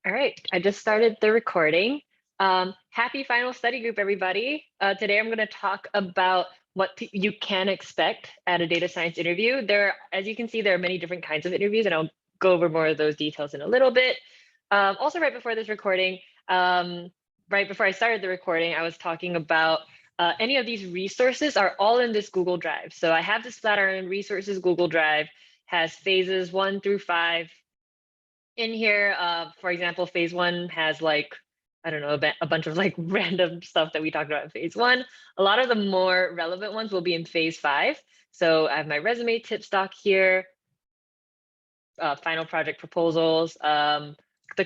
All right, I just started the recording. Happy final study group, everybody. Today I'm going to talk about what you can expect at a data science interview. As you can see, there are many different kinds of interviews, and I'll go over more of those details in a little bit. Also, right before this recording, right before I started the recording, I was talking about any of these resources are all in this Google Drive. So I have this Flatiron Resources Google Drive, has phases 1 through 5 in here. For example, phase 1 has like, I don't know, a bunch of like random stuff that we talked about in phase 1. A lot of the more relevant ones will be in phase 5. So I have my resume tip stock here, final project proposals, the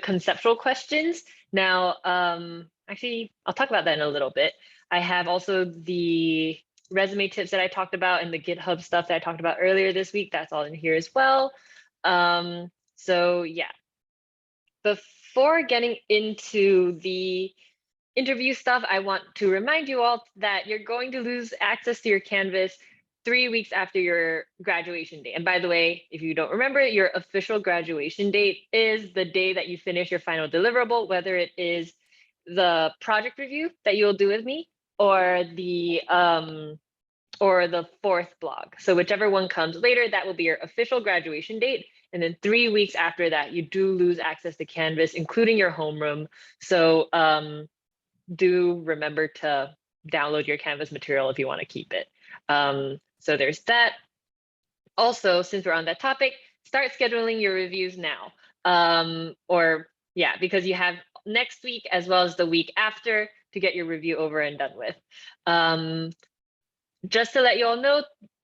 conceptual questions. Now, actually, I'll talk about that in a little bit. I have also the resume tips that I talked about and the GitHub stuff that I talked about earlier this week. That's all in here as well. So yeah, before getting into the interview stuff, I want to remind you all that you're going to lose access to your Canvas 3 weeks after your graduation date. And by the way, if you don't remember, your official graduation date is the day that you finish your final deliverable, whether it is the project review that you'll do with me or the fourth blog. So whichever one comes later, that will be your official graduation date. And then 3 weeks after that, you do lose access to Canvas, including your homeroom. So do remember to download your Canvas material if you want to keep it. So there's that. Also, since we're on that topic, start scheduling your reviews now. Because you have next week as well as the week after to get your review over and done with. Just to let you all know,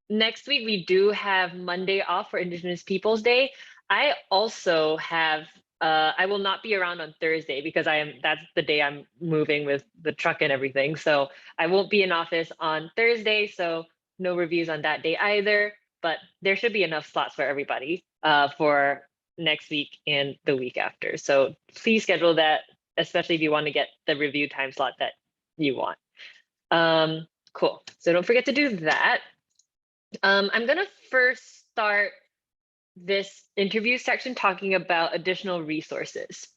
next week we do have Monday off for Indigenous Peoples Day. I also have, I will not be around on Thursday because that's the day I'm moving with the truck and everything. So I won't be in office on Thursday, so no reviews on that day either, but there should be enough slots for everybody for next week and the week after. So please schedule that, especially if you want to get the review time slot that you want. Cool. So don't forget to do that. I'm going to first start this interview section talking about additional resources.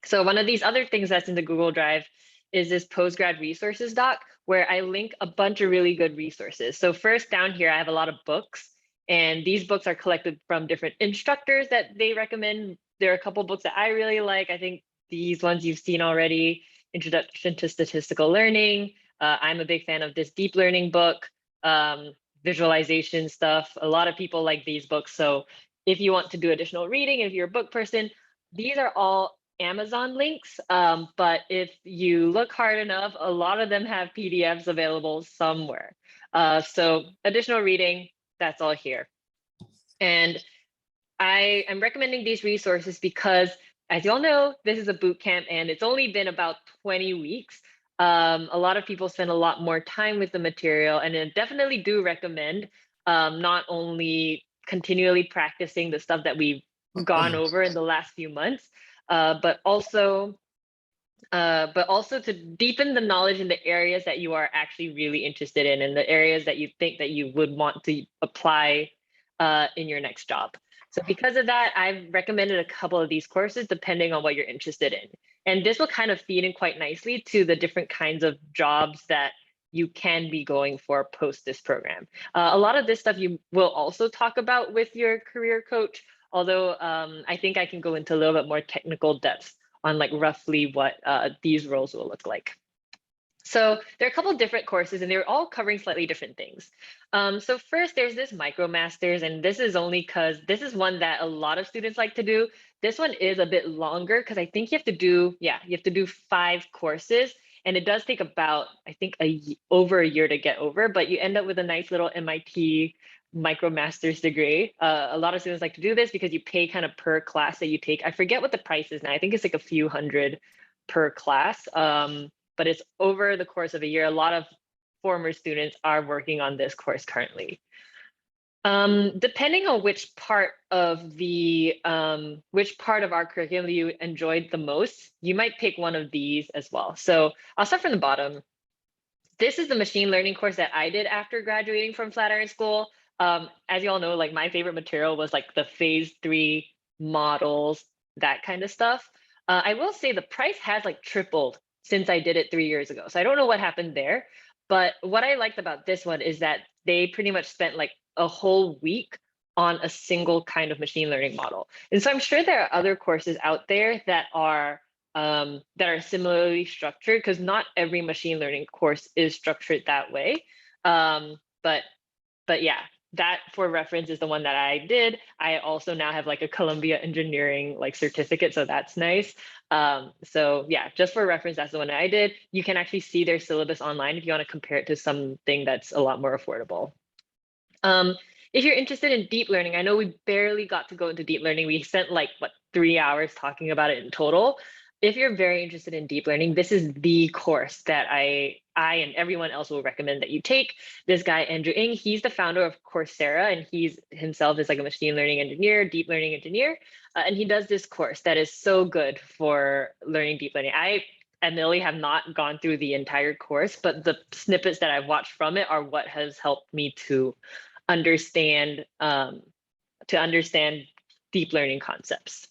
So one of these other things that's in the Google Drive is this postgrad resources doc, where I link a bunch of really good resources. So first down here, I have a lot of books, and these books are collected from different instructors that they recommend. There are a couple books that I really like. I think these ones you've seen already: Introduction to Statistical Learning. I'm a big fan of this deep learning book, visualization stuff. A lot of people like these books. So if you want to do additional reading, if you're a book person, these are all Amazon links. But if you look hard enough, a lot of them have PDFs available somewhere. So additional reading, that's all here. And I am recommending these resources because, as you all know, this is a boot camp and it's only been about 20 weeks. A lot of people spend a lot more time with the material, and I definitely do recommend not only continually practicing the stuff that we've gone over in the last few months, but also to deepen the knowledge in the areas that you are actually really interested in and the areas that you think that you would want to apply in your next job. So because of that, I've recommended a couple of these courses depending on what you're interested in. And this will kind of feed in quite nicely to the different kinds of jobs that you can be going for post this program. A lot of this stuff you will also talk about with your career coach, although I think I can go into a little bit more technical depth on like roughly what these roles will look like. So there are a couple of different courses and they're all covering slightly different things. So first there's this Micromasters, and this is only because this is one that a lot of students like to do. This one is a bit longer because I think you have to do 5 courses, and it does take about, I think, over a year to get over, but you end up with a nice little MIT Micromasters degree. A lot of students like to do this because you pay kind of per class that you take. I forget what the price is now. I think it's like a few hundred per class. But it's over the course of a year. A lot of former students are working on this course currently. Depending on which part of our curriculum you enjoyed the most, you might pick one of these as well. So I'll start from the bottom. This is the machine learning course that I did after graduating from Flatiron School. As you all know, like my favorite material was like the phase 3 models, that kind of stuff. I will say the price has like tripled since I did it 3 years ago. So I don't know what happened there. But what I liked about this one is that they pretty much spent like a whole week on a single kind of machine learning model. And so I'm sure there are other courses out there that are similarly structured, because not every machine learning course is structured that way. But yeah, that for reference is the one that I did. I also now have like a Columbia engineering like certificate, so that's nice. So yeah, just for reference, that's the one that I did. You can actually see their syllabus online if you want to compare it to something that's a lot more affordable. If you're interested in deep learning, I know we barely got to go into deep learning. We spent like, what, 3 hours talking about it in total. If you're very interested in deep learning, this is the course that I and everyone else will recommend that you take. This guy, Andrew Ng, he's the founder of Coursera, and he's himself is like a machine learning engineer, deep learning engineer. And he does this course that is so good for learning deep learning. I admittedly have not gone through the entire course, but the snippets that I've watched from it are what has helped me to understand deep learning concepts.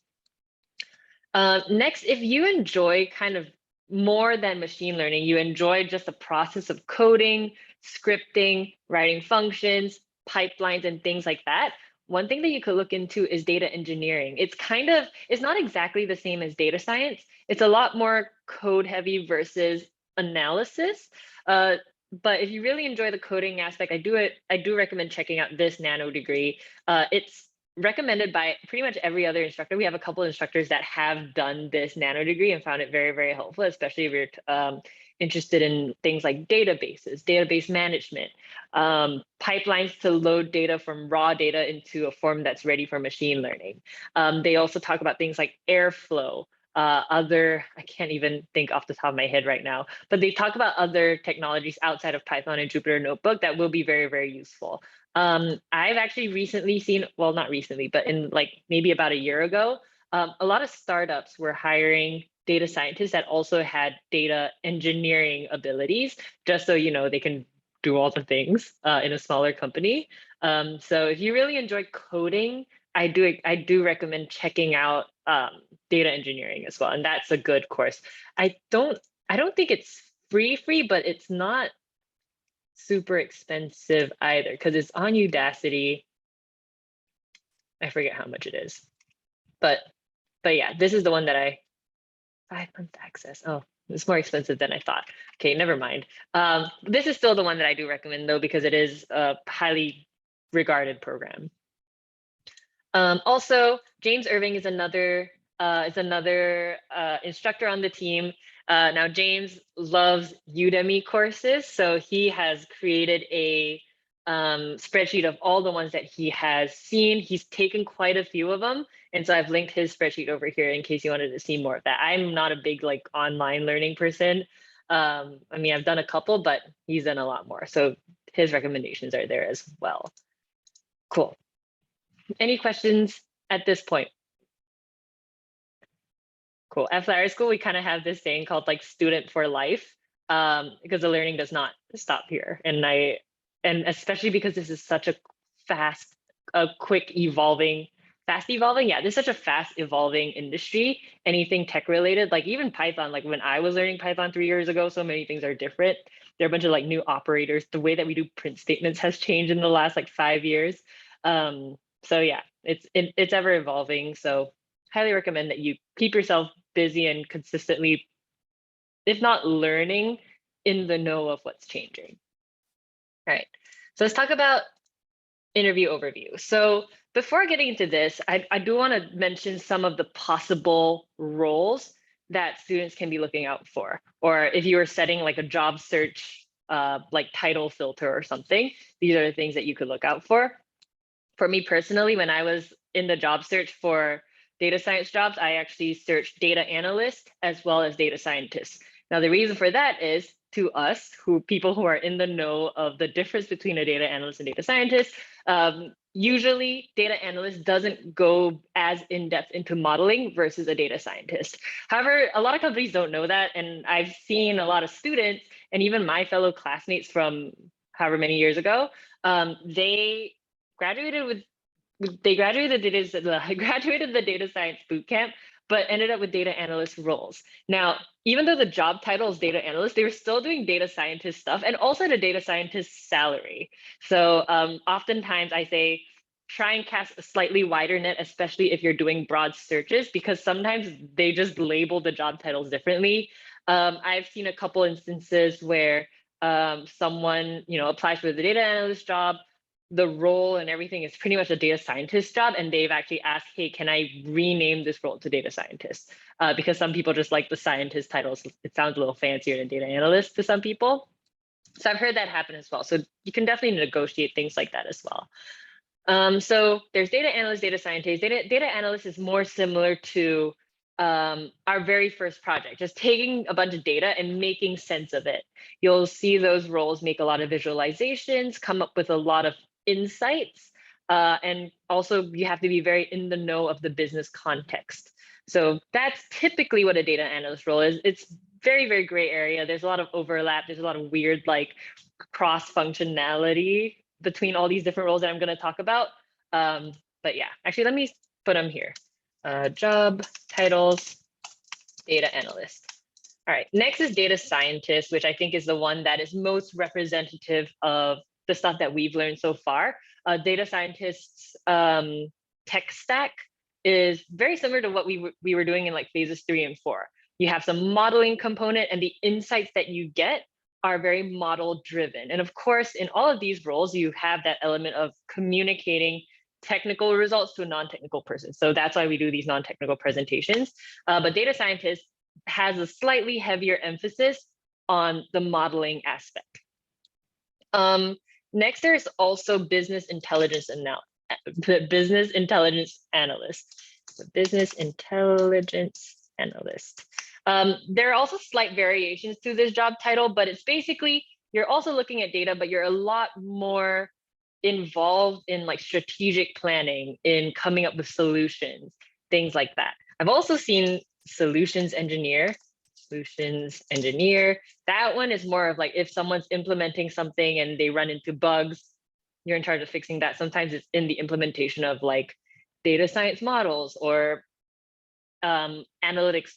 Next, if you enjoy kind of more than machine learning, you enjoy just the process of coding, scripting, writing functions, pipelines, and things like that, one thing that you could look into is data engineering. It's not exactly the same as data science. It's a lot more code heavy versus analysis. But if you really enjoy the coding aspect, I do recommend checking out this nano degree. It's recommended by pretty much every other instructor. We have a couple of instructors that have done this nano degree and found it very, very helpful, especially if you're interested in things like databases, database management, pipelines to load data from raw data into a form that's ready for machine learning. They also talk about things like Airflow, I can't even think off the top of my head right now, but they talk about other technologies outside of Python and Jupyter Notebook that will be very, very useful. I've actually recently seen, well, not recently, but in like maybe about a year ago, a lot of startups were hiring data scientists that also had data engineering abilities, just so you know they can do all the things in a smaller company. So if you really enjoy coding, I do recommend checking out data engineering as well, and that's a good course. I don't think it's free, but it's not super expensive either, because it's on Udacity. I forget how much it is, but yeah, this is the one that 5 month access. Oh, it's more expensive than I thought. Okay, never mind. This is still the one that I do recommend though, because it is a highly regarded program. Also, James Irving is another instructor on the team. Now, James loves Udemy courses, so he has created a spreadsheet of all the ones that he has seen. He's taken quite a few of them, and so I've linked his spreadsheet over here in case you wanted to see more of that. I'm not a big like online learning person. I mean, I've done a couple, but he's done a lot more. So his recommendations are there as well. Cool. Any questions at this point? Cool. At Flower School, we kind of have this saying called like student for life, because the learning does not stop here. And especially because this is such a fast evolving. Yeah, this is such a fast evolving industry. Anything tech related, like even Python, like when I was learning Python 3 years ago, so many things are different. There are a bunch of like new operators. The way that we do print statements has changed in the last like 5 years. So yeah, it's ever evolving. So highly recommend that you keep yourself busy and consistently, if not learning, in the know of what's changing. All right, so let's talk about interview overview. So before getting into this, I do want to mention some of the possible roles that students can be looking out for, or if you are setting like a job search like title filter or something, these are the things that you could look out for. For me personally, when I was in the job search for data science jobs, I actually searched data analyst as well as data scientist. Now, the reason for that is, to us, people who are in the know of the difference between a data analyst and data scientist, usually data analyst doesn't go as in-depth into modeling versus a data scientist. However, a lot of companies don't know that, and I've seen a lot of students and even my fellow classmates from however many years ago, they graduated the data science bootcamp, but ended up with data analyst roles. Now, even though the job title is data analyst, they were still doing data scientist stuff and also the data scientist salary. So oftentimes I say, try and cast a slightly wider net, especially if you're doing broad searches, because sometimes they just label the job titles differently. I've seen a couple instances where someone, applies for the data analyst job, the role and everything is pretty much a data scientist job, and they've actually asked, hey, can I rename this role to data scientist? Because some people just like the scientist titles. It sounds a little fancier than data analyst to some people. So I've heard that happen as well. So you can definitely negotiate things like that as well. So there's data analyst, data scientist. Data analyst is more similar to our very first project, just taking a bunch of data and making sense of it. You'll see those roles make a lot of visualizations, come up with a lot of insights, and also you have to be very in the know of the business context. So that's typically what a data analyst role is. It's very, very gray area. There's a lot of overlap. There's a lot of weird like cross functionality between all these different roles that I'm going to talk about. But yeah, actually, let me put them here. Job titles, data analyst. All right, next is data scientist, which I think is the one that is most representative of the stuff that we've learned so far. Data scientists tech stack is very similar to what we were doing in like phases 3 and 4. You have some modeling component, and the insights that you get are very model driven. And of course, in all of these roles, you have that element of communicating technical results to a non-technical person. So that's why we do these non-technical presentations. But data scientist has a slightly heavier emphasis on the modeling aspect. Next, there's also business intelligence analyst. Business intelligence analyst. There are also slight variations to this job title, but it's basically, you're also looking at data, but you're a lot more involved in like strategic planning, in coming up with solutions, things like that. I've also seen solutions engineer. That one is more of like if someone's implementing something and they run into bugs, you're in charge of fixing that. Sometimes it's in the implementation of like data science models or analytics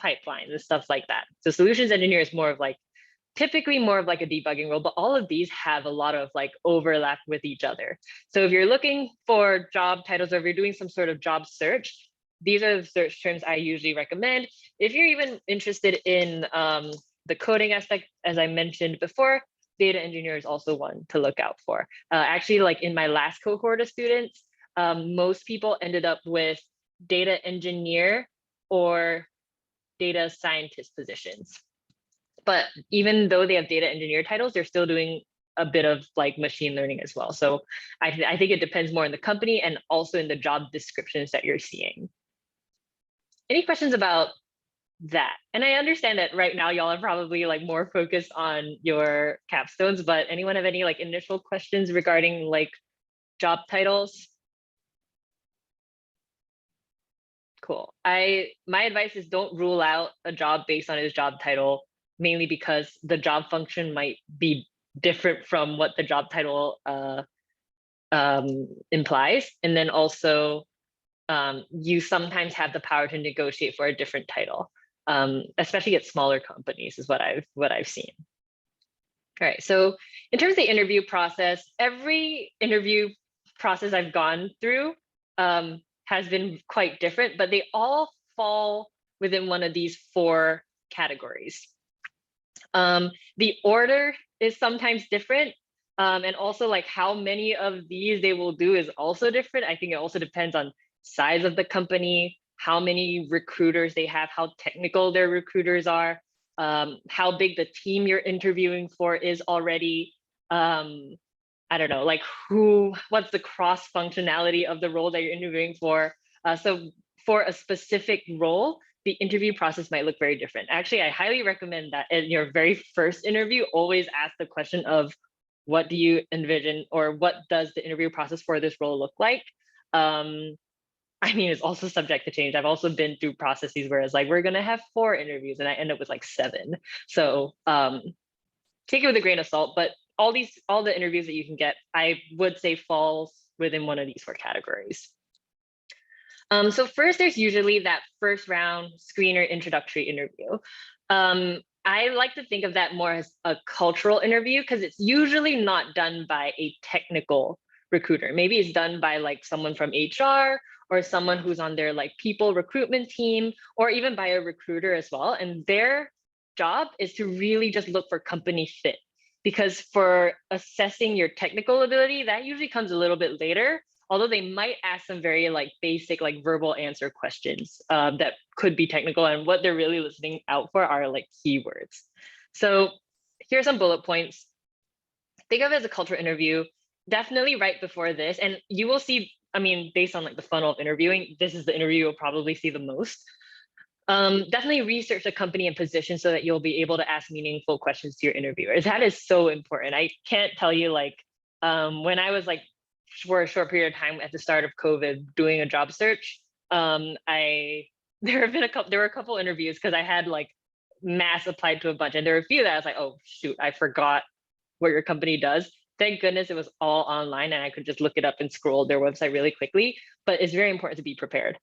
pipelines and stuff like that. So solutions engineer is more of like, typically more of like a debugging role, but all of these have a lot of like overlap with each other. So if you're looking for job titles or if you're doing some sort of job search, these are the search terms I usually recommend. If you're even interested in the coding aspect, as I mentioned before, data engineer is also one to look out for. Actually, like in my last cohort of students, most people ended up with data engineer or data scientist positions. But even though they have data engineer titles, they're still doing a bit of like machine learning as well. So I think it depends more on the company and also in the job descriptions that you're seeing. Any questions about that? And I understand that right now y'all are probably like more focused on your capstones, but anyone have any like initial questions regarding like job titles? Cool. My advice is don't rule out a job based on its job title, mainly because the job function might be different from what the job title implies. And then also you sometimes have the power to negotiate for a different title, especially at smaller companies is what I've seen. All right, so in terms of the interview process, every interview process I've gone through has been quite different, but they all fall within one of these 4 categories. The order is sometimes different, and also like how many of these they will do is also different. I think it also depends on size of the company, how many recruiters they have, how technical their recruiters are, how big the team you're interviewing for is already. I don't know, like what's the cross functionality of the role that you're interviewing for. So for a specific role, the interview process might look very different. Actually, I highly recommend that in your very first interview, always ask the question of what do you envision or what does the interview process for this role look like? I mean, it's also subject to change. I've also been through processes where it's like, we're going to have 4 interviews and I end up with like 7. So take it with a grain of salt, but all the interviews that you can get, I would say falls within one of these 4 categories. So first, there's usually that first round screener introductory interview. I like to think of that more as a cultural interview because it's usually not done by a technical recruiter. Maybe it's done by like someone from HR or someone who's on their like people recruitment team, or even by a recruiter as well. And their job is to really just look for company fit. Because for assessing your technical ability, that usually comes a little bit later, although they might ask some very like basic like verbal answer questions that could be technical, and what they're really listening out for are like keywords. So here's some bullet points. Think of it as a cultural interview, definitely right before this, and you will see, I mean, based on like the funnel of interviewing, this is the interview you'll probably see the most. Definitely research the company and position so that you'll be able to ask meaningful questions to your interviewers. That is so important. I can't tell you, like, when I was like for a short period of time at the start of COVID doing a job search, I there were a couple interviews because I had like mass applied to a bunch, and there were a few that I was like, oh shoot, I forgot what your company does. Thank goodness it was all online and I could just look it up and scroll their website really quickly. But it's very important to be prepared.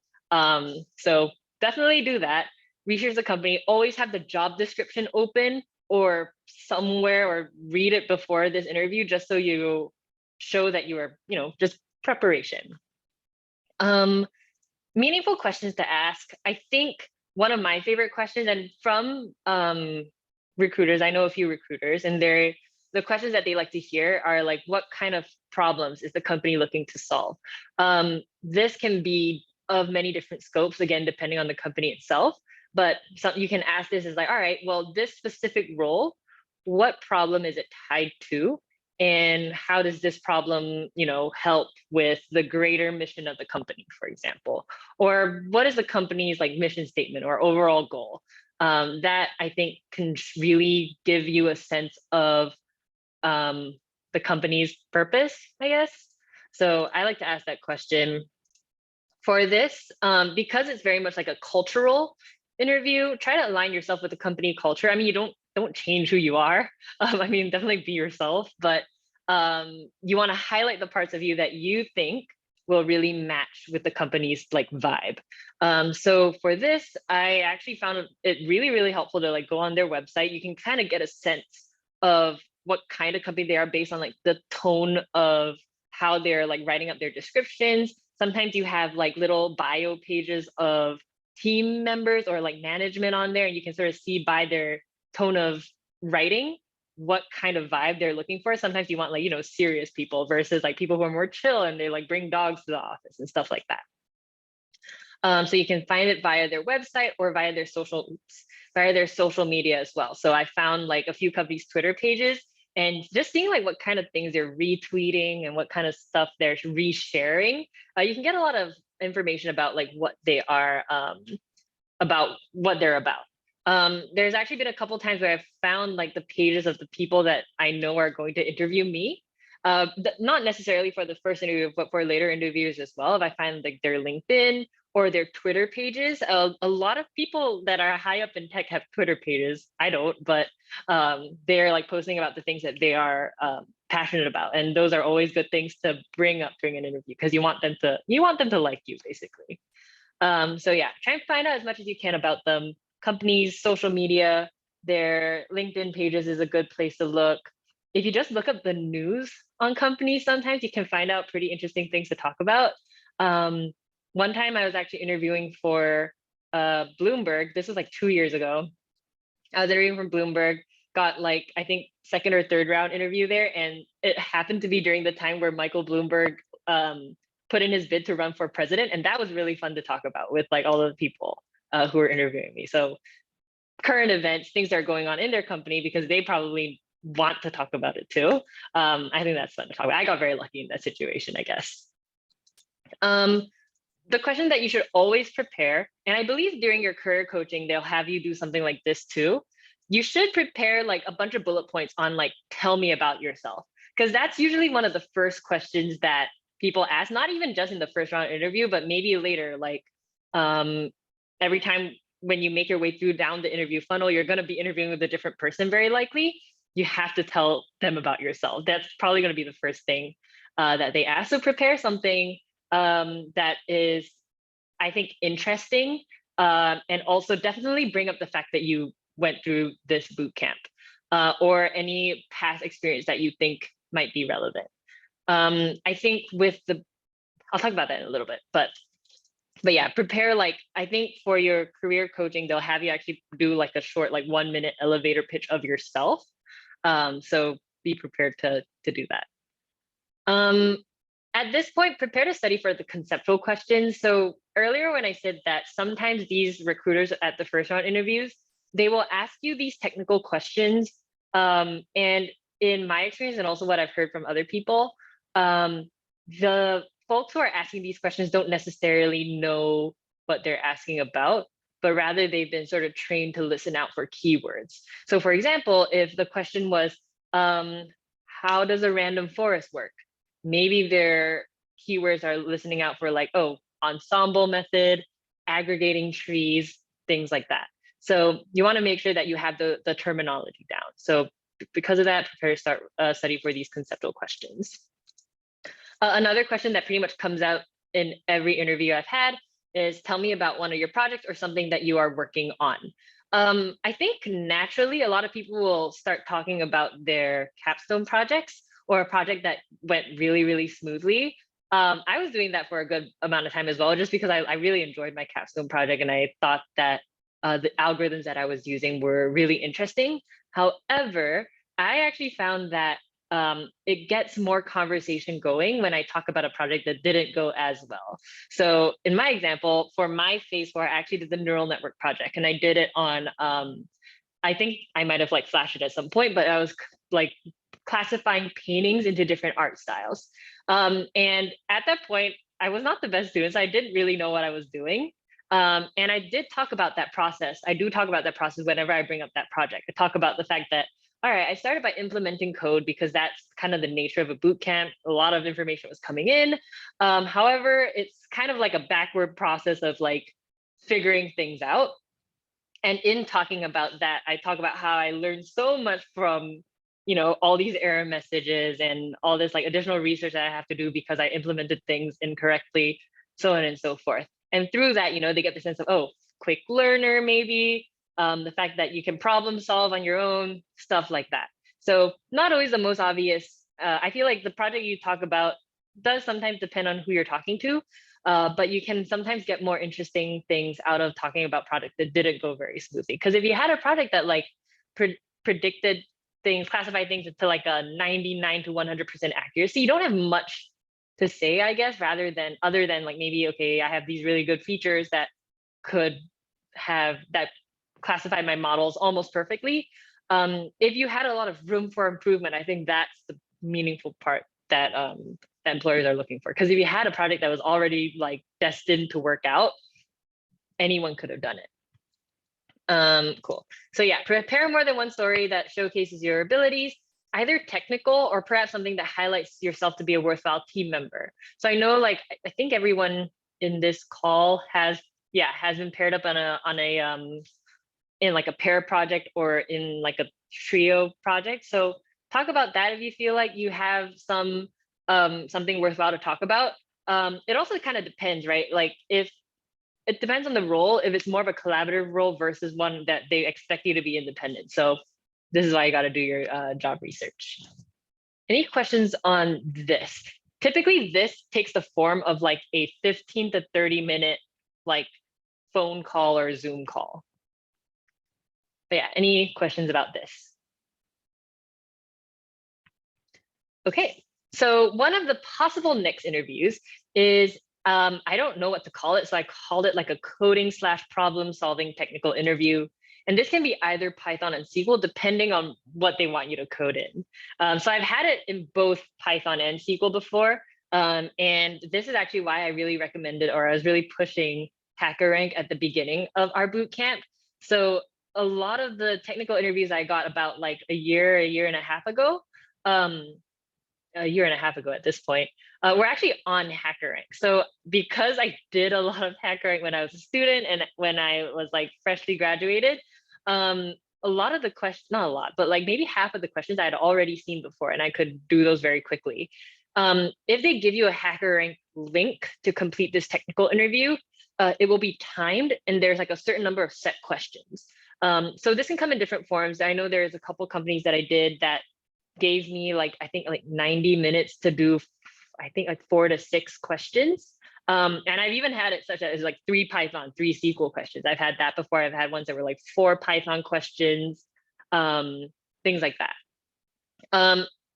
So definitely do that. Research the company. Always have the job description open or somewhere, or read it before this interview, just so you show that you are, just preparation. Meaningful questions to ask. I think one of my favorite questions, and from recruiters, I know a few recruiters, and the questions that they like to hear are like, what kind of problems is the company looking to solve? This can be of many different scopes, again, depending on the company itself. But you can ask this is like, all right, well, this specific role, what problem is it tied to? And how does this problem, help with the greater mission of the company, for example? Or what is the company's like mission statement or overall goal? That I think can really give you a sense of the company's purpose, I guess. So I like to ask that question. For this, because it's very much like a cultural interview, try to align yourself with the company culture. I mean, you don't change who you are. I mean, definitely be yourself, but you want to highlight the parts of you that you think will really match with the company's like vibe. So for this, I actually found it really, really helpful to like go on their website. You can kind of get a sense of what kind of company they are based on like the tone of how they're like writing up their descriptions. Sometimes you have like little bio pages of team members or like management on there, and you can sort of see by their tone of writing what kind of vibe they're looking for. Sometimes you want like, serious people versus like people who are more chill and they like bring dogs to the office and stuff like that. So you can find it via their website or via their social media as well. So I found like a few companies' Twitter pages, and just seeing like what kind of things they're retweeting and what kind of stuff they're resharing, you can get a lot of information about like what they are, about what they're about. There's actually been a couple times where I've found like the pages of the people that I know are going to interview me. Not necessarily for the first interview, but for later interviews as well. If I find like their LinkedIn or their Twitter pages, a lot of people that are high up in tech have Twitter pages. I don't, but they're like posting about the things that they are passionate about, and those are always good things to bring up during an interview because you want them to like you, basically. So yeah, try and find out as much as you can about them. Companies, social media, their LinkedIn pages is a good place to look. If you just look up the news on companies, sometimes you can find out pretty interesting things to talk about. One time I was actually interviewing for Bloomberg. This was like 2 years ago. I was interviewing from Bloomberg, got like, I think second or third round interview there. And it happened to be during the time where Michael Bloomberg put in his bid to run for president. And that was really fun to talk about with like all of the people who were interviewing me. So current events, things that are going on in their company, because they probably want to talk about it too. I think that's fun to talk about. I got very lucky in that situation, I guess. The question that you should always prepare, and I believe during your career coaching, they'll have you do something like this too. You should prepare like a bunch of bullet points on like, tell me about yourself. Because that's usually one of the first questions that people ask, not even just in the first round interview, but maybe later, like every time when you make your way through down the interview funnel, you're going to be interviewing with a different person, very likely. You have to tell them about yourself. That's probably going to be the first thing that they ask. So prepare something that is I think, interesting, and also definitely bring up the fact that you went through this boot camp, or any past experience that you think might be relevant. I think I'll talk about that in a little bit, but yeah, prepare, like, I think for your career coaching, they'll have you actually do like a short, like 1-minute elevator pitch of yourself. So be prepared to do that. At this point, prepare to study for the conceptual questions. So earlier when I said that sometimes these recruiters at the first round interviews, they will ask you these technical questions. And in my experience, and also what I've heard from other people, the folks who are asking these questions don't necessarily know what they're asking about, but rather they've been sort of trained to listen out for keywords. So for example, if the question was, how does a random forest work? Maybe their keywords are listening out for like, oh, ensemble method, aggregating trees, things like that. So you want to make sure that you have the terminology down. So because of that, prepare to start study for these conceptual questions. Another question that pretty much comes out in every interview I've had is, tell me about one of your projects or something that you are working on. I think naturally a lot of people will start talking about their capstone projects or a project that went really, really smoothly. I was doing that for a good amount of time as well, just because I really enjoyed my capstone project and I thought that the algorithms that I was using were really interesting. However, I actually found that it gets more conversation going when I talk about a project that didn't go as well. So in my example, for my phase 4, I actually did the neural network project, and I did it on, I think I might have like flashed it at some point, but I was like classifying paintings into different art styles. And at that point, I was not the best student, so I didn't really know what I was doing. And I did talk about that process. I do talk about that process whenever I bring up that project. I talk about the fact that, all right, I started by implementing code because that's kind of the nature of a boot camp. A lot of information was coming in. However, it's kind of like a backward process of like figuring things out. And in talking about that, I talk about how I learned so much from, all these error messages and all this like additional research that I have to do because I implemented things incorrectly, so on and so forth. And through that, they get the sense of, oh, quick learner, maybe, the fact that you can problem solve on your own, stuff like that. So not always the most obvious. I feel like the project you talk about does sometimes depend on who you're talking to, but you can sometimes get more interesting things out of talking about projects that didn't go very smoothly. Because if you had a project that like predicted things, classified things into like a 99 to 100% accuracy, you don't have much to say, I guess, other than like maybe, okay, I have these really good features that could have that classify my models almost perfectly. If you had a lot of room for improvement, I think that's the meaningful part that employers are looking for. Because if you had a project that was already like destined to work out, anyone could have done it. Cool. So yeah, prepare more than one story that showcases your abilities, either technical or perhaps something that highlights yourself to be a worthwhile team member. So I know, like, I think everyone in this call has been paired up in like a pair project or in like a trio project. So talk about that if you feel like you have something worthwhile to talk about. It also kind of depends, right? Like if it depends on the role, if it's more of a collaborative role versus one that they expect you to be independent. So this is why you got to do your job research. Any questions on this? Typically, this takes the form of like a 15 to 30 minute like phone call or Zoom call. But yeah, any questions about this? Okay, so one of the possible next interviews is, I don't know what to call it, so I called it like a coding/problem solving technical interview. And this can be either Python and SQL, depending on what they want you to code in. So I've had it in both Python and SQL before. And this is actually why I really recommended, or I was really pushing HackerRank at the beginning of our boot camp. So a lot of the technical interviews I got about like a year and a half ago, at this point, we're actually on HackerRank. So because I did a lot of HackerRank when I was a student and when I was like freshly graduated, a lot of the questions, not a lot, but like maybe half of the questions I had already seen before, and I could do those very quickly. If they give you a HackerRank link to complete this technical interview, it will be timed, and there's like a certain number of set questions. So this can come in different forms. I know there's a couple companies that I did that gave me like, I think like 90 minutes to do, I think like 4 to 6 questions. And I've even had it such as like 3 Python, 3 SQL questions. I've had that before. I've had ones that were like 4 Python questions, things like that.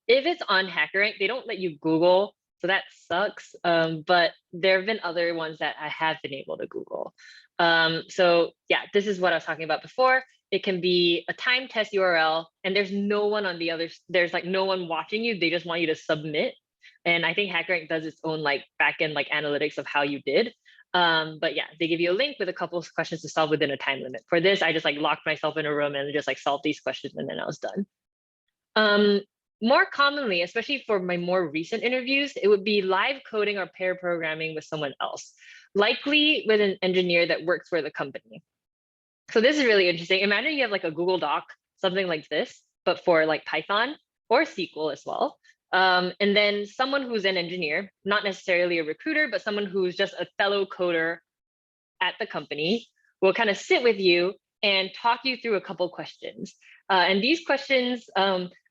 If it's on HackerRank, they don't let you Google, so that sucks. But there have been other ones that I have been able to Google. So yeah, this is what I was talking about before. It can be a time test URL, and there's no one on the other, there's like no one watching you. They just want you to submit. And I think HackerRank does its own like backend like analytics of how you did. But yeah, they give you a link with a couple of questions to solve within a time limit. For this, I just like locked myself in a room and just like solved these questions, and then I was done. More commonly, especially for my more recent interviews, it would be live coding or pair programming with someone else, likely with an engineer that works for the company. So this is really interesting. Imagine you have like a Google Doc, something like this, but for like Python or SQL as well. And then someone who's an engineer, not necessarily a recruiter, but someone who's just a fellow coder at the company, will kind of sit with you and talk you through a couple questions. And these questions,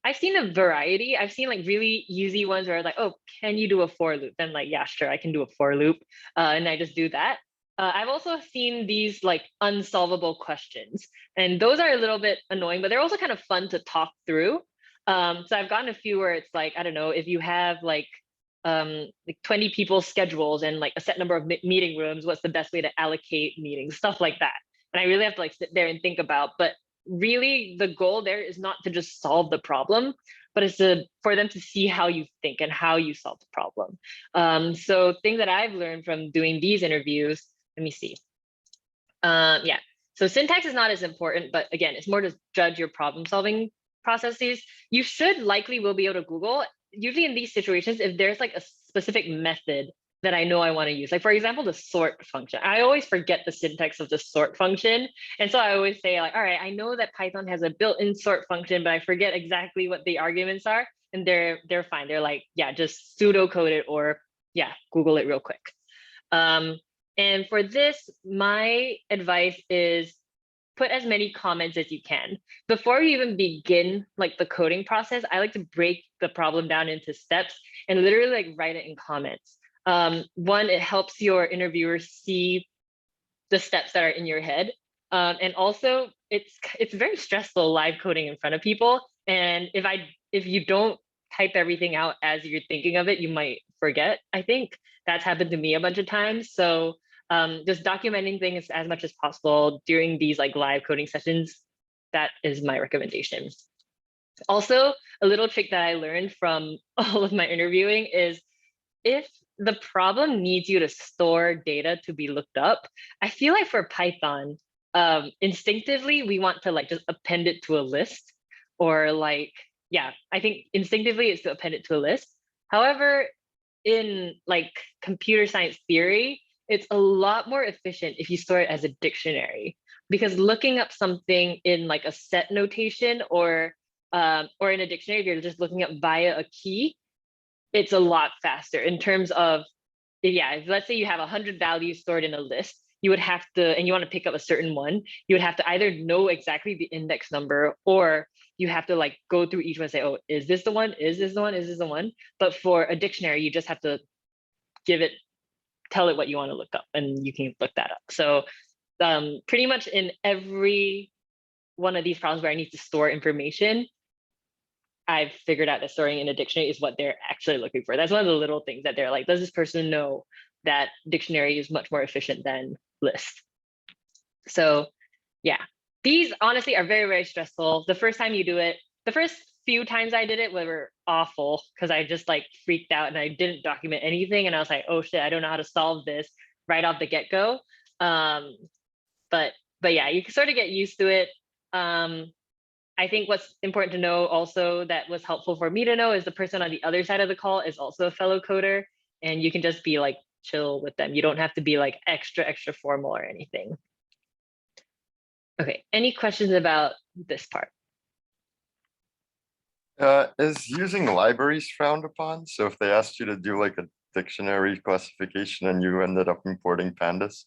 I've seen a variety. I've seen like really easy ones where like, oh, can you do a for loop? And like, yeah, sure, I can do a for loop. And I just do that. I've also seen these like unsolvable questions, and those are a little bit annoying, but they're also kind of fun to talk through. So I've gotten a few where it's like, I don't know, if you have like 20 people's schedules and like a set number of meeting rooms, what's the best way to allocate meetings, stuff like that. And I really have to like sit there and think about, but really the goal there is not to just solve the problem, but it's for them to see how you think and how you solve the problem. So things that I've learned from doing these interviews, let me see. Yeah, so syntax is not as important, but again, it's more to judge your problem solving processes. You should likely will be able to Google, usually in these situations, if there's like a specific method that I know I want to use. Like for example, the sort function. I always forget the syntax of the sort function. And so I always say like, all right, I know that Python has a built-in sort function, but I forget exactly what the arguments are. And they're fine. They're like, yeah, just pseudo-code it, or yeah, Google it real quick. And for this, my advice is put as many comments as you can. Before you even begin like the coding process, I like to break the problem down into steps and literally like write it in comments. One, it helps your interviewers see the steps that are in your head. And also it's very stressful live coding in front of people. And if you don't type everything out as you're thinking of it, you might forget. I think that's happened to me a bunch of times. So just documenting things as much as possible during these like live coding sessions, that is my recommendation. Also, a little trick that I learned from all of my interviewing is if the problem needs you to store data to be looked up, I feel like for Python, instinctively, we want to like just append it to a list, or like, yeah, I think instinctively it's to append it to a list. However, in like computer science theory, it's a lot more efficient if you store it as a dictionary, because looking up something in like a set notation or in a dictionary, if you're just looking up via a key, it's a lot faster in terms of, if let's say you have 100 values stored in a list, you would have to, and you want to pick up a certain one, you would have to either know exactly the index number, or you have to like go through each one and say, oh, is this the one? Is this the one? Is this the one? But for a dictionary, you just have to tell it what you want to look up, and you can look that up. So pretty much in every one of these problems where I need to store information, I've figured out that storing in a dictionary is what they're actually looking for. That's one of the little things that they're like, does this person know that dictionary is much more efficient than list? So yeah, these honestly are very, very stressful. The first time you do it, the first few times I did it were awful, because I just like freaked out and I didn't document anything. And I was like, oh shit, I don't know how to solve this right off the get-go. But yeah, you can sort of get used to it. I think what's important to know also that was helpful for me to know is the person on the other side of the call is also a fellow coder, and you can just be like chill with them. You don't have to be like extra formal or anything. Okay, any questions about this part? Is using libraries frowned upon? So if they asked you to do like a dictionary classification and you ended up importing pandas?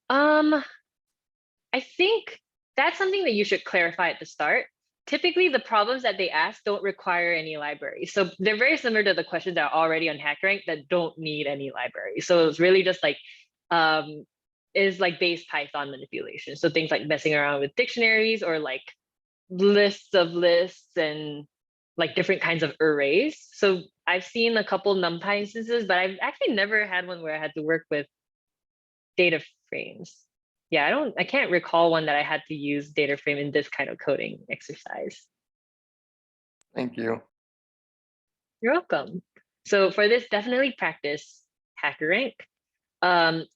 I think that's something that you should clarify at the start. Typically, the problems that they ask don't require any library. So they're very similar to the questions that are already on HackerRank that don't need any library. So it's really just like is like base Python manipulation. So things like messing around with dictionaries or like lists of lists and like different kinds of arrays. So I've seen a couple NumPy instances, but I've actually never had one where I had to work with data frames. Yeah, I can't recall one that I had to use data frame in this kind of coding exercise. Thank you. You're welcome. So for this, definitely practice HackerRank.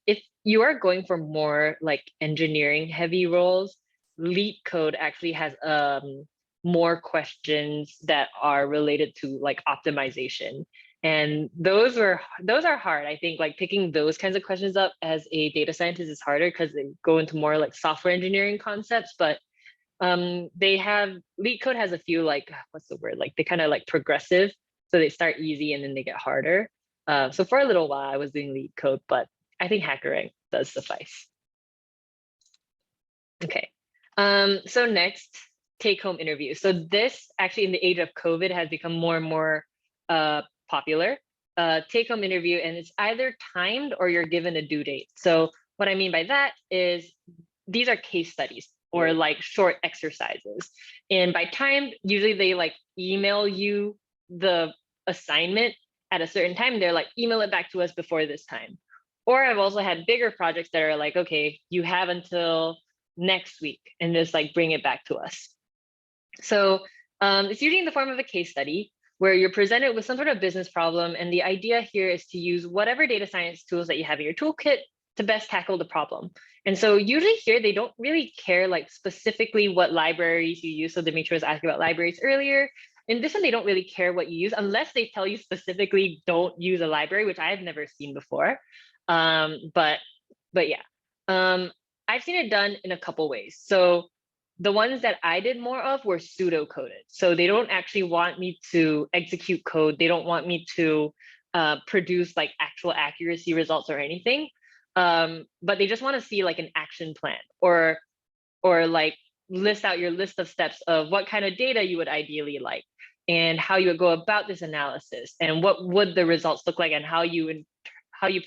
If you are going for more like engineering heavy roles, LeetCode actually has more questions that are related to like optimization. And those are hard. I think like picking those kinds of questions up as a data scientist is harder because they go into more like software engineering concepts. But they have LeetCode has a few like what's the word, like they kind of like progressive, so they start easy and then they get harder. So for a little while I was doing LeetCode, but I think HackerRank does suffice. Okay. So next, take-home interview. So this actually in the age of COVID has become more and more popular. Take-home interview, and it's either timed or you're given a due date. So what I mean by that is these are case studies or like short exercises. And by timed, usually they like email you the assignment at a certain time. They're like, email it back to us before this time. Or I've also had bigger projects that are like, okay, you have until next week and just like bring it back to us. So it's usually in the form of a case study where you're presented with some sort of business problem. And the idea here is to use whatever data science tools that you have in your toolkit to best tackle the problem. And so usually here, they don't really care like specifically what libraries you use. So Dimitri was asking about libraries earlier. In this one, they don't really care what you use unless they tell you specifically don't use a library, which I've never seen before. But yeah, I've seen it done in a couple ways. So the ones that I did more of were pseudo-coded. So they don't actually want me to execute code. They don't want me to produce like actual accuracy results or anything. But they just want to see like an action plan or like list out your list of steps of what kind of data you would ideally like and how you would go about this analysis and what would the results look like and how you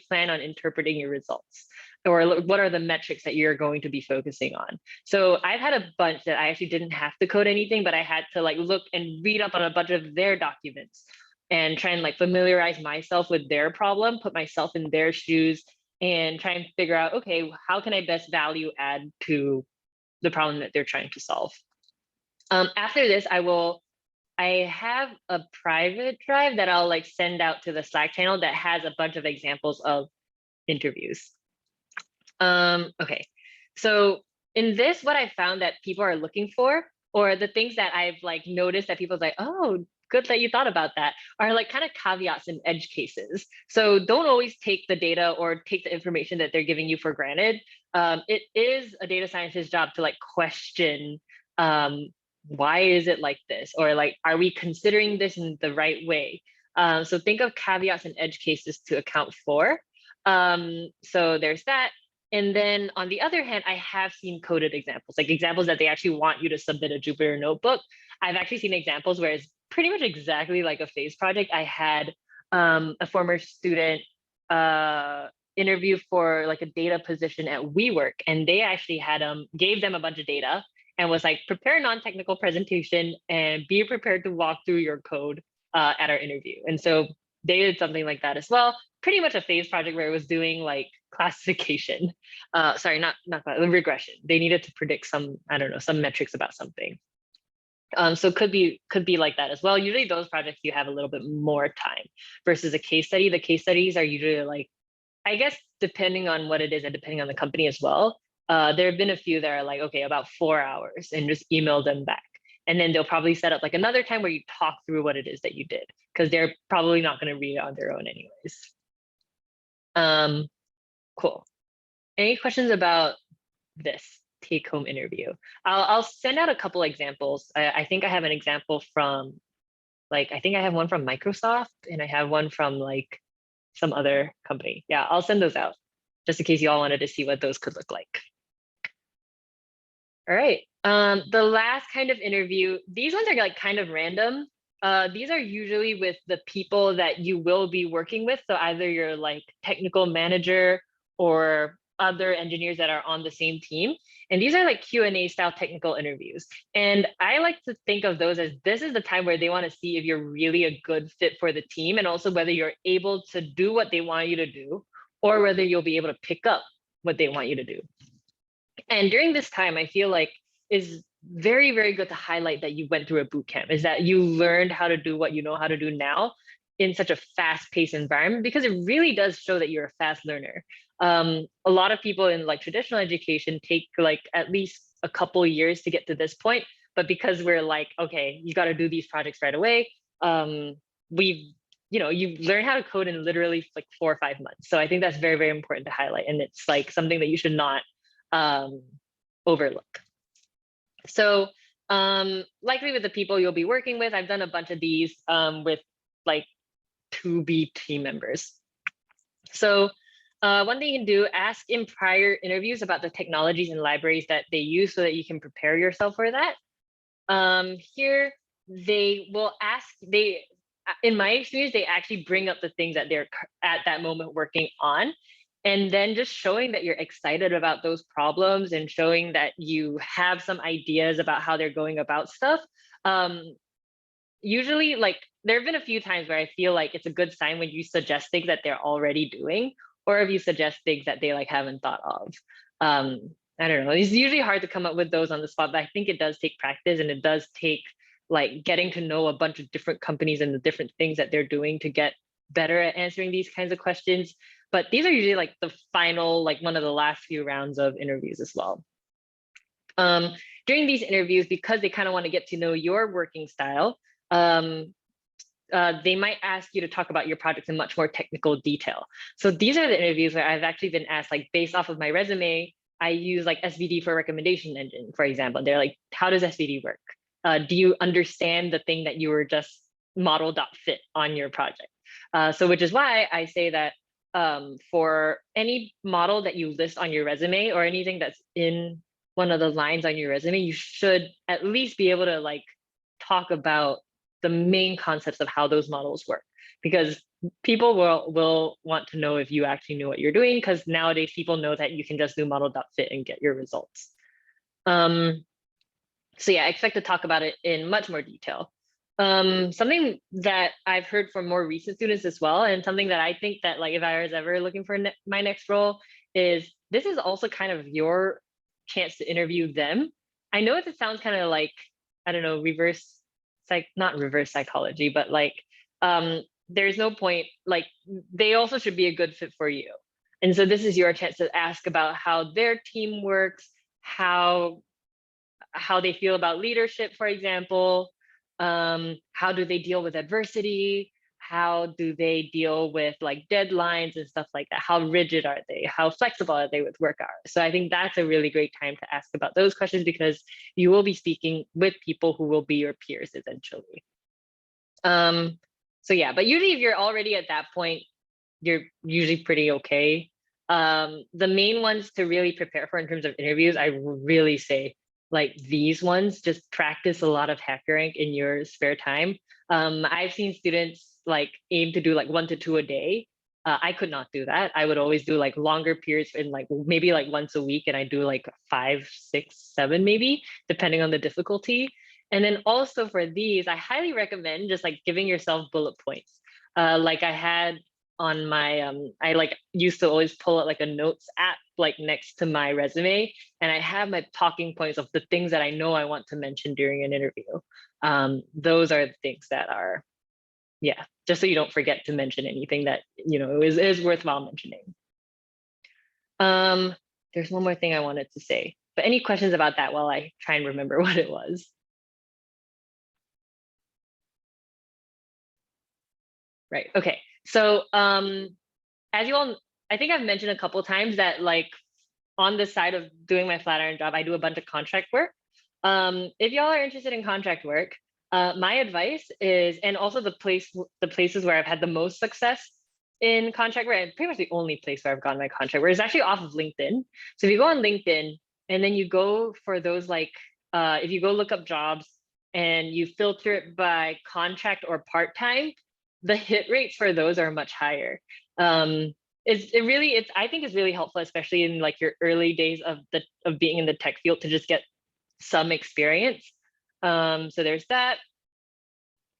plan on interpreting your results, or what are the metrics that you're going to be focusing on. So I've had a bunch that I actually didn't have to code anything, but I had to like look and read up on a bunch of their documents and try and like familiarize myself with their problem, put myself in their shoes and try and figure out, okay, how can I best value add to the problem that they're trying to solve. After this, I have a private drive that I'll like send out to the Slack channel that has a bunch of examples of interviews. Okay, so in this, what I found that people are looking for, or the things that I've like noticed that people's like, oh, good that you thought about that, are like kind of caveats and edge cases. So don't always take the data or take the information that they're giving you for granted. It is a data scientist's job to like question why is it like this, or like, are we considering this in the right way? So think of caveats and edge cases to account for. So there's that. And then on the other hand, I have seen coded examples, like examples that they actually want you to submit a Jupyter notebook. I've actually seen examples where it's pretty much exactly like a phase project. I had a former student interview for like a data position at WeWork, and they actually had gave them a bunch of data and was like, prepare a non-technical presentation and be prepared to walk through your code at our interview. And so they did something like that as well. Pretty much a phase project where it was doing like classification. Sorry, not regression. They needed to predict some, I don't know, some metrics about something. So could be like that as well. Usually those projects you have a little bit more time versus a case study. The case studies are usually like, I guess depending on what it is and depending on the company as well. There have been a few that are like, okay, about 4 hours, and just email them back. And then they'll probably set up like another time where you talk through what it is that you did, because they're probably not going to read it on their own anyways. Cool. Any questions about this take-home interview? I'll send out a couple examples. I think I have an example from like, I think I have one from Microsoft and I have one from like some other company. Yeah, I'll send those out. just in case you all wanted to see what those could look like. All right. The last kind of interview, these ones are like kind of random. These are usually with the people that you will be working with. So either your like technical manager or other engineers that are on the same team. And these are like Q&A style technical interviews. And I like to think of those as this is the time where they want to see if you're really a good fit for the team, and also whether you're able to do what they want you to do, or whether you'll be able to pick up what they want you to do. And during this time, I feel like is very, very good to highlight that you went through a boot camp, is that you learned how to do what you know how to do now in such a fast-paced environment, because it really does show that you're a fast learner. A lot of people in like traditional education take like at least a couple years to get to this point, but because we're like, okay, you got to do these projects right away, you learn how to code in literally like 4 or 5 months. So I think that's very, very important to highlight, and it's like something that you should not overlook. So likely with the people you'll be working with, I've done a bunch of these with like to-be team members. So one thing you can do, ask in prior interviews about the technologies and libraries that they use so that you can prepare yourself for that. Here, they will ask, in my experience, they actually bring up the things that they're at that moment working on. And then just showing that you're excited about those problems and showing that you have some ideas about how they're going about stuff. Usually, like, there have been a few times where I feel like it's a good sign when you suggest things that they're already doing, or if you suggest things that they like haven't thought of. I don't know, it's usually hard to come up with those on the spot, but I think it does take practice, and it does take like getting to know a bunch of different companies and the different things that they're doing to get better at answering these kinds of questions. But these are usually like the final, like one of the last few rounds of interviews as well. During these interviews, because they kind of want to get to know your working style, they might ask you to talk about your projects in much more technical detail. So these are the interviews where I've actually been asked, like based off of my resume, I use like SVD for recommendation engine, for example. They're like, how does SVD work? Do you understand the thing that you were just model.fit on your project? So which is why I say that for any model that you list on your resume or anything that's in one of the lines on your resume, you should at least be able to like talk about the main concepts of how those models work, because people will want to know if you actually knew what you're doing, because nowadays people know that you can just do model.fit and get your results. So yeah, I expect to talk about it in much more detail. Something that I've heard from more recent students as well, and something that I think that like if I was ever looking for my next role, is this is also kind of your chance to interview them. I know it sounds kind of like, I don't know, not reverse psychology, but like there's no point, like they also should be a good fit for you. And so this is your chance to ask about how their team works, how they feel about leadership, for example. How do they deal with adversity? How do they deal with like deadlines and stuff like that? How rigid are they? How flexible are they with work hours? So I think that's a really great time to ask about those questions, because you will be speaking with people who will be your peers essentially. So yeah, but usually if you're already at that point, you're usually pretty okay. The main ones to really prepare for in terms of interviews, I really say like these ones, just practice a lot of HackerRank in your spare time. I've seen students like aim to do like 1 to 2 a day. I could not do that. I would always do like longer periods in like maybe like once a week, and I do like 5, 6, 7 maybe, depending on the difficulty. And then also for these, I highly recommend just like giving yourself bullet points. Like I had on my, I like used to always pull out like a notes app like next to my resume, and I have my talking points of the things that I know I want to mention during an interview. Those are the things that are, yeah, just so you don't forget to mention anything that, you know, is worthwhile mentioning. There's one more thing I wanted to say, but any questions about that while I try and remember what it was? Right, okay. So as you all, I think I've mentioned a couple of times that like on the side of doing my Flatiron job, I do a bunch of contract work. If y'all are interested in contract work, my advice is, and also the places where I've had the most success in contract work, and pretty much the only place where I've gotten my contract work is actually off of LinkedIn. So if you go on LinkedIn and then you go for those like, if you go look up jobs and you filter it by contract or part-time, the hit rates for those are much higher. I think it's really helpful, especially in like your early days of being in the tech field, to just get some experience. So there's that.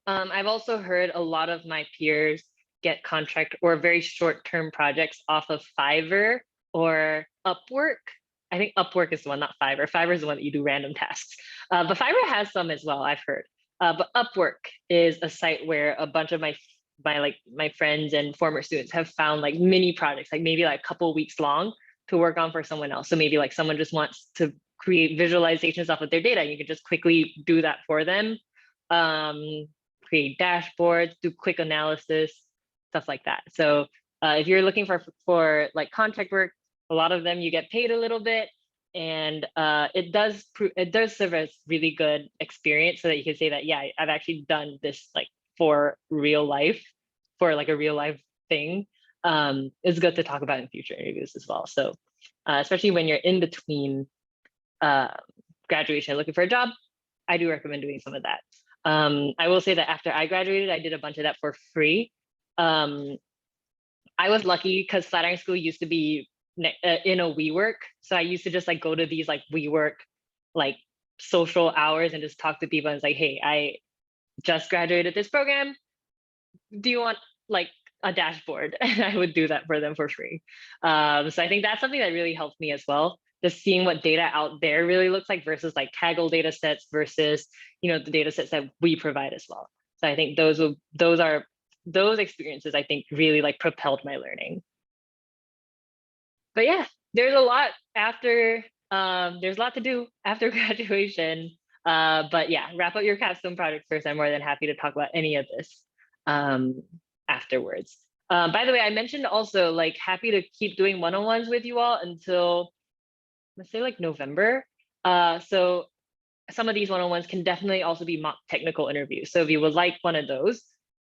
I've also heard a lot of my peers get contract or very short-term projects off of Fiverr or Upwork. I think Upwork is the one, not Fiverr. Fiverr is the one that you do random tasks. But Fiverr has some as well, I've heard. But Upwork is a site where a bunch of my friends and former students have found like mini projects, like maybe like a couple of weeks long, to work on for someone else. So maybe like someone just wants to create visualizations off of their data. You can just quickly do that for them. Create dashboards, do quick analysis, stuff like that. So if you're looking for like contract work, a lot of them you get paid a little bit, and it does serve as really good experience, so that you can say that, yeah, I've actually done this like for real life, for like a real life thing. It's good to talk about in future interviews as well. So especially when you're in between graduation and looking for a job, I do recommend doing some of that. I will say that after I graduated, I did a bunch of that for free. I was lucky because Flatiron School used to be in a WeWork. So I used to just like go to these like WeWork like social hours and just talk to people, and it's like, hey, I just graduated this program. Do you want like a dashboard? And I would do that for them for free. So I think that's something that really helped me as well. Just seeing what data out there really looks like versus like Kaggle data sets versus, you know, the data sets that we provide as well. So I think those experiences, I think, really like propelled my learning. But yeah, there's a lot to do after graduation. But yeah, wrap up your capstone project first. I'm more than happy to talk about any of this afterwards. By the way, I mentioned also like happy to keep doing one-on-ones with you all until, let's say, like November. So some of these one-on-ones can definitely also be mock technical interviews. So if you would like one of those,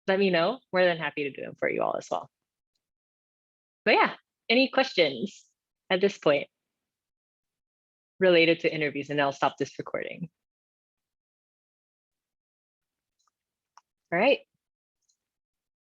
let me know. More than happy to do them for you all as well. But yeah, any questions at this point related to interviews? And I'll stop this recording. All right.